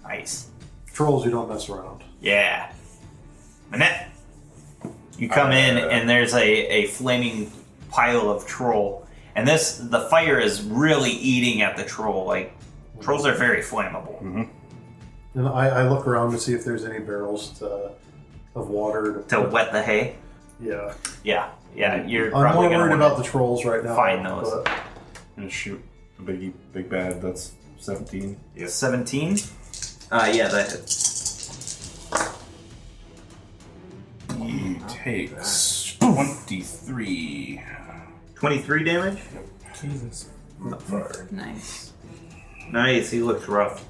Nice. Trolls, you don't mess around. Yeah. Manette. You come in and there's a flaming pile of troll. And the fire is really eating at the troll. Like, trolls are very flammable. Mm-hmm. And I look around to see if there's any barrels of water To wet the hay? Yeah. Yeah. You're I'm probably more gonna worried wanna about the trolls right now. find those. but- And shoot a big bad that's 17. Yep. 17. Yeah, that hits. He takes 23. 23 damage. Jesus. Not far. Nice. Nice. He looks rough.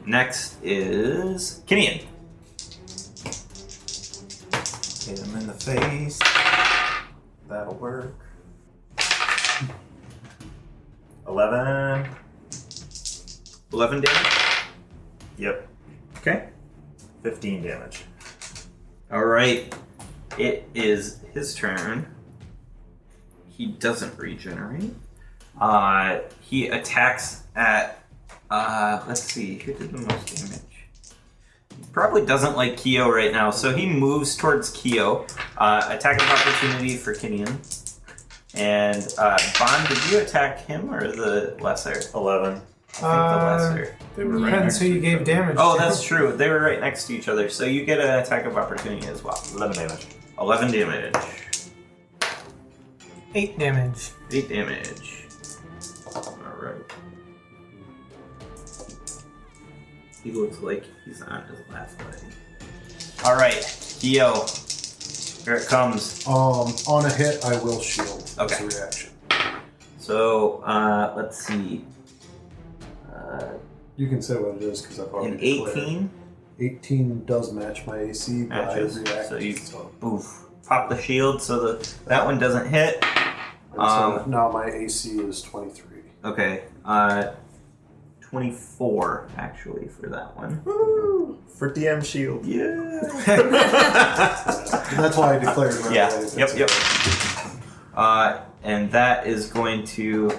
Next is Kinian. Hit him in the face. That'll work. 11. 11 damage. Yep. Okay. 15 damage. All right. It is his turn. He doesn't regenerate. He attacks at. Let's see. Who did the most damage? He probably doesn't like Keo right now, so he moves towards Keo. Attack of opportunity for Kinian. And Bond, did you attack him or the lesser? 11. I think the lesser. They were right Depends next who to you each gave other. damage Oh, to. that's true. They were right next to each other, so you get an attack of opportunity as well. 11 damage. 11 damage. 8 damage. 8 damage. Alright. He looks like he's on his last leg. Alright, Keo. Here it comes. On a hit, I will shield. Okay. As a reaction. So, let's see. You can say what it is because I've already An declared. 18 18 does match my AC, but matches. I react. So you oof, pop the shield so that one doesn't hit. So now my AC is 23. Okay, 24 actually for that one. Woo! For DM shield. Yeah. That's why I declared right Yeah. away. Yep. And that is going to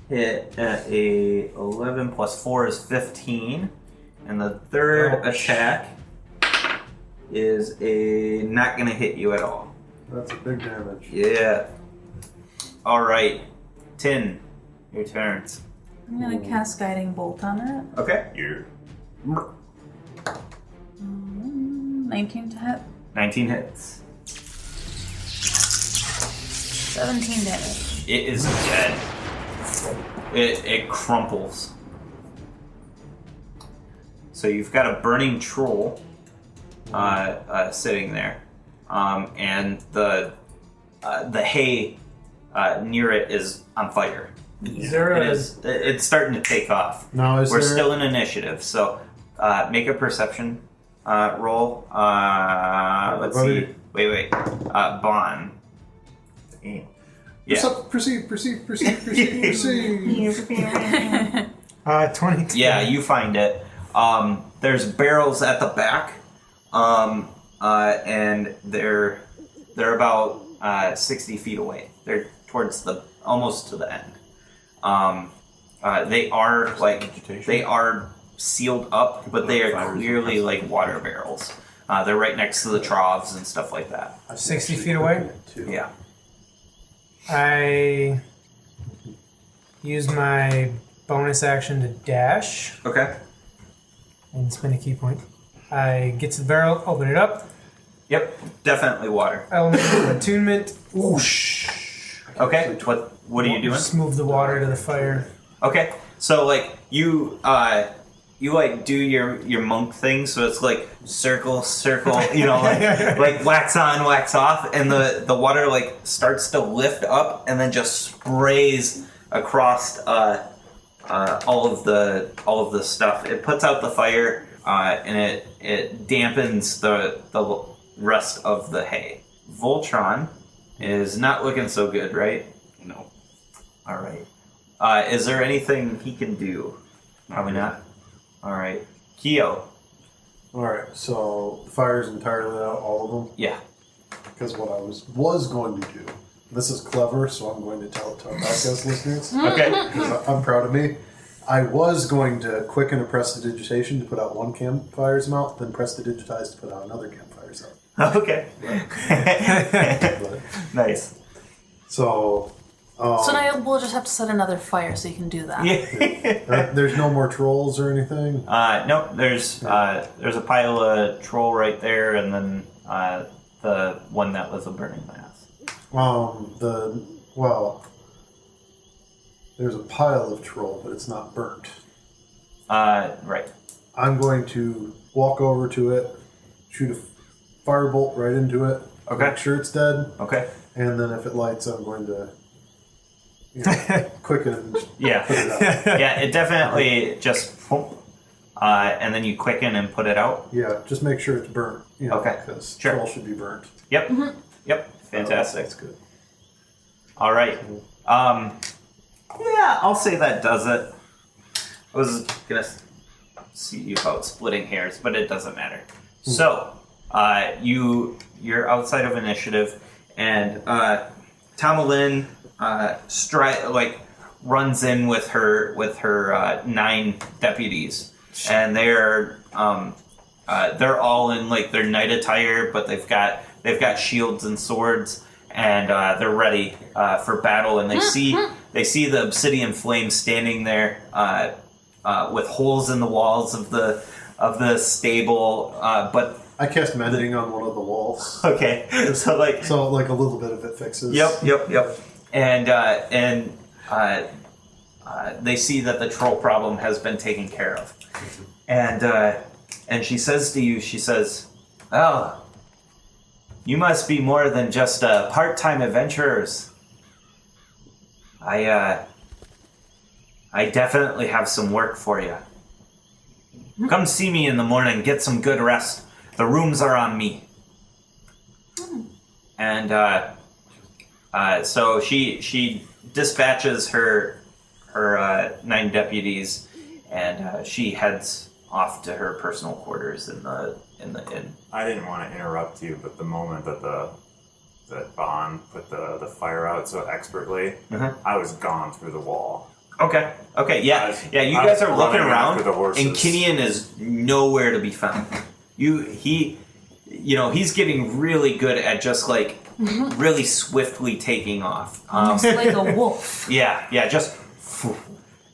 hit at a 11 plus 4 is 15. And the third attack is not going to hit you at all. That's a big damage. Yeah. All right. 10. Your turn. I'm gonna cast Guiding Bolt on it. Okay. 19 to hit. 19 hits. 17 damage. It is dead. It crumples. So you've got a burning troll sitting there, and the hay near it is on fire. Is there It a... is. It's starting to take off. Now, We're there... still in initiative, so make a perception roll. Let's see. Wait. Bond. Damn. Yeah. Proceed. 22. Yeah, you find it. There's barrels at the back, and they're about 60 feet away. They're towards almost to the end. They are sealed up, but they are clearly like water barrels. They're right next to the troughs and stuff like that. 60 feet away? Yeah. I use my bonus action to dash Okay. and spend a key point. I get to the barrel, open it up. Yep. Definitely water. Element of attunement. Whoosh. Okay. What are you doing? Just move the water to the fire. Okay, so like you like do your monk thing, so it's like circle, you know, like wax on, wax off, and the water like starts to lift up and then just sprays across all of the stuff. It puts out the fire and it dampens the rest of the hay. Voltron is not looking so good, right? No. All right. Is there anything he can do? Probably not. All right. Keo. Alright, so the fire's entirely out, all of them? Yeah. Because what I was going to do, this is clever, so I'm going to tell it to our podcast listeners. Okay. Because I'm proud of me. I was going to quicken a prestidigitation to put out one campfire's mount, then prestidigitize to put out another campfire's out. Okay. But, Nice. so... So now we'll just have to set another fire so you can do that. Yeah. there's no more trolls or anything? No, there's a pile of troll right there, and then the one that was a burning mass. there's a pile of troll, but it's not burnt. Right. I'm going to walk over to it, shoot a firebolt right into it, Okay. make sure it's dead, Okay. and then if it lights, I'm going to quicken it and just Yeah. put it out. Yeah, it definitely just, and then you quicken and put it out. Yeah, just make sure it's burnt. Okay. Because Sure. troll should be burnt. Yep. Yep. Fantastic. That's good. All right. Yeah, I'll say that does it. I was gonna see about splitting hairs, but it doesn't matter. So, you're outside of initiative, and Tamalyn runs in with her 9 deputies, and they're all in like their knight attire, but they've got shields and swords, and they're ready for battle. And they see the obsidian flame standing there with holes in the walls of the stable, but. I cast mending on one of the walls. Okay, so like a little bit of it fixes. Yep. And they see that the troll problem has been taken care of, and she says to you, she says, "Oh, you must be more than just part-time adventurers. I definitely have some work for you. Come see me in the morning. Get some good rest. The rooms are on me." And so she dispatches her 9 deputies, and she heads off to her personal quarters in the inn. I didn't want to interrupt you, but the moment that Bond put the fire out so expertly, I was gone through the wall. Okay. Yeah. You I guys was are looking running around, after the horses. and Kinian is nowhere to be found. He's getting really good at just like really swiftly taking off. Almost like a wolf. Yeah, just.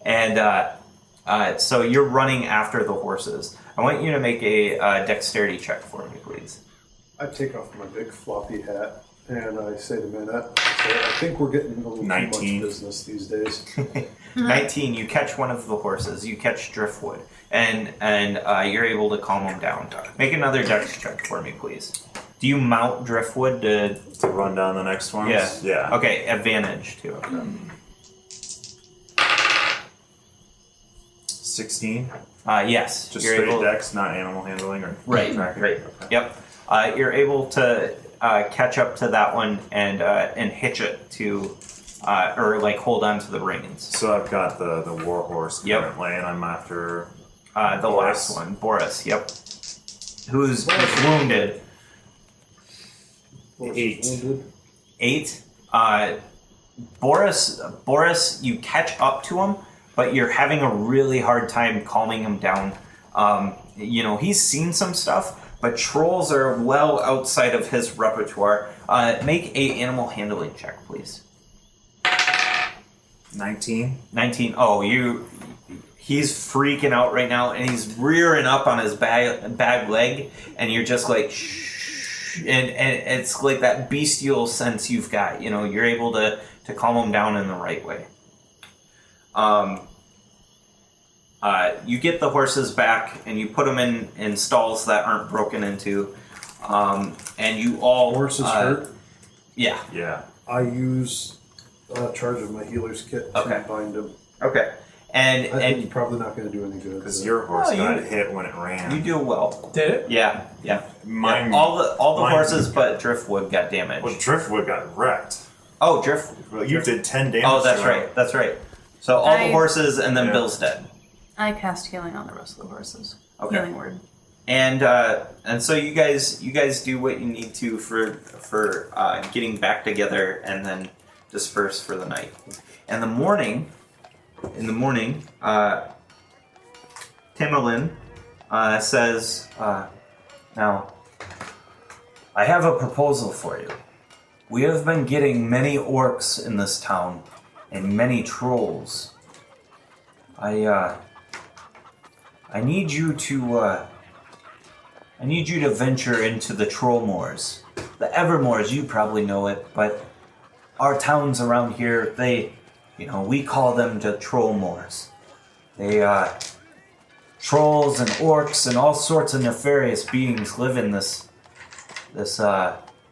And so you're running after the horses. I want you to make a dexterity check for me, please. I take off my big floppy hat and I say to Manette, I think we're getting a little 19. too much business these days. 19. You catch one of the horses. You catch Driftwood, and you're able to calm him down. Make another dex check for me, please. Do you mount Driftwood to run down the next ones? Yeah. Okay, advantage too. 16. Yes. Just you're straight able, dex, not animal handling or Right. tracking? Right. Yep. You're able to catch up to that one and hitch it to, or like hold on to the reins. So I've got the war horse Yep. currently, and I'm after The Boris. last one, Boris. Yep. Who's wounded? 8. 8. Boris, you catch up to him, but you're having a really hard time calming him down. He's seen some stuff, but trolls are well outside of his repertoire. Make a animal handling check, please. 19. 19. Oh, he's freaking out right now, and he's rearing up on his bag leg, and you're just like, shh. And it's like that bestial sense you've got. You're able to calm him down in the right way. You get the horses back, and you put them in stalls that aren't broken into, and you all... Horses hurt? Yeah. Yeah. I use a charge of my healer's kit to bind him. Okay. And it's probably not going to do any good. Because your horse Oh, got you- hit when it ran. you do well. Did it? Yeah. Mine- All the mine- horses but Driftwood got damaged. Well, Driftwood got wrecked. Oh, Driftwood. Well, you did 10 damage. Oh, that's to him. right. That's right. So all the I- horses, and then Yeah. Bill's dead. I cast healing on the rest of the horses. Okay. Healing word. And so you guys do what you need to for getting back together, and then disperse for the night. In the morning, Tamerlin says, "Now, I have a proposal for you. We have been getting many orcs in this town, and many trolls. I need you to venture into the troll moors. The Evermoors, you probably know it, but our towns around here, they We call them the Trollmores. They, trolls and orcs and all sorts of nefarious beings live in this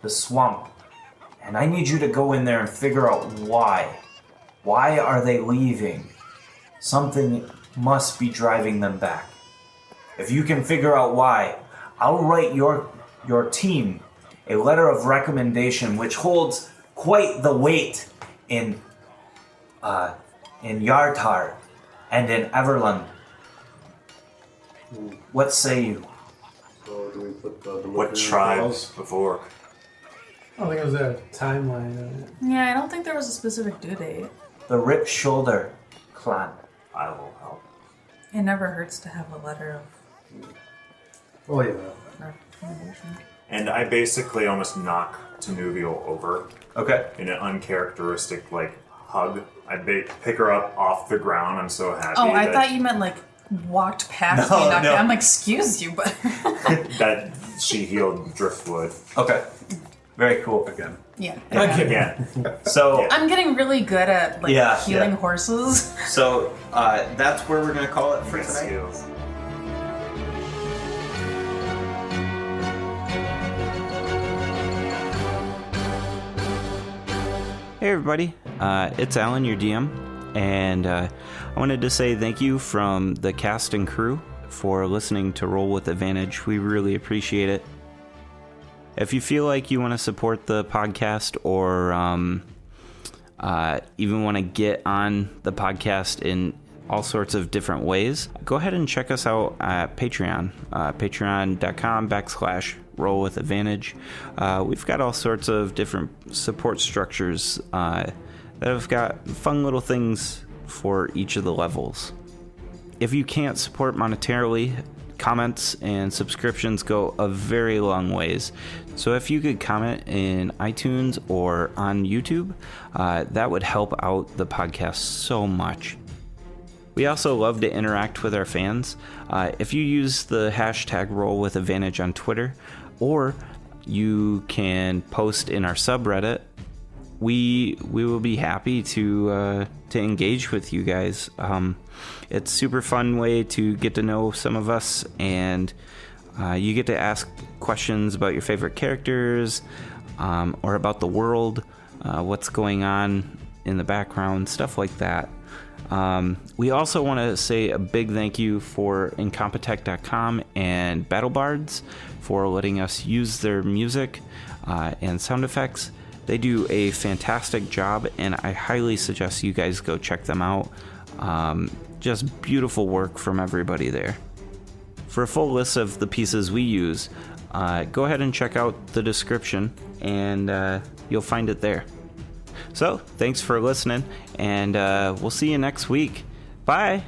swamp. And I need you to go in there and figure out why. Why are they leaving? Something must be driving them back. If you can figure out why, I'll write your team a letter of recommendation which holds quite the weight in Yartar and in Everland. What say you? So do we put the What tribes before? I don't think it was a timeline on it. Yeah, I don't think there was a specific due date. The Rip Shoulder clan. I will help. It never hurts to have a letter Oh yeah. of recommendation. And I basically almost knock Tanuvial over Okay. in an uncharacteristic, hug. I pick her up off the ground. I'm so happy Oh, I that, thought you meant walked past No, me. Knocked no. me. I'm like, excuse you, but that she healed Driftwood. Okay. Very cool. Again. yeah. Again. So, I'm getting really good at healing yeah. horses. so that's where we're gonna call it for Yes, tonight. heals. Hey everybody, it's Alan, your DM, and I wanted to say thank you from the cast and crew for listening to Roll with Advantage. We really appreciate it. If you feel like you want to support the podcast or even want to get on the podcast in all sorts of different ways, go ahead and check us out at Patreon, patreon.com/Roll with Advantage. We've got all sorts of different support structures that have got fun little things for each of the levels. If you can't support monetarily, comments and subscriptions go a very long ways. So if you could comment in iTunes or on YouTube, that would help out the podcast so much. We also love to interact with our fans. If you use the hashtag Roll with Advantage on Twitter, or you can post in our subreddit, we will be happy to engage with you guys. It's a super fun way to get to know some of us, and you get to ask questions about your favorite characters, or about the world, what's going on in the background, stuff like that. We also want to say a big thank you for Incompetech.com and BattleBards for letting us use their music and sound effects. They do a fantastic job, and I highly suggest you guys go check them out. Just beautiful work from everybody there. For a full list of the pieces we use, go ahead and check out the description, and you'll find it there. So, thanks for listening, and we'll see you next week. Bye!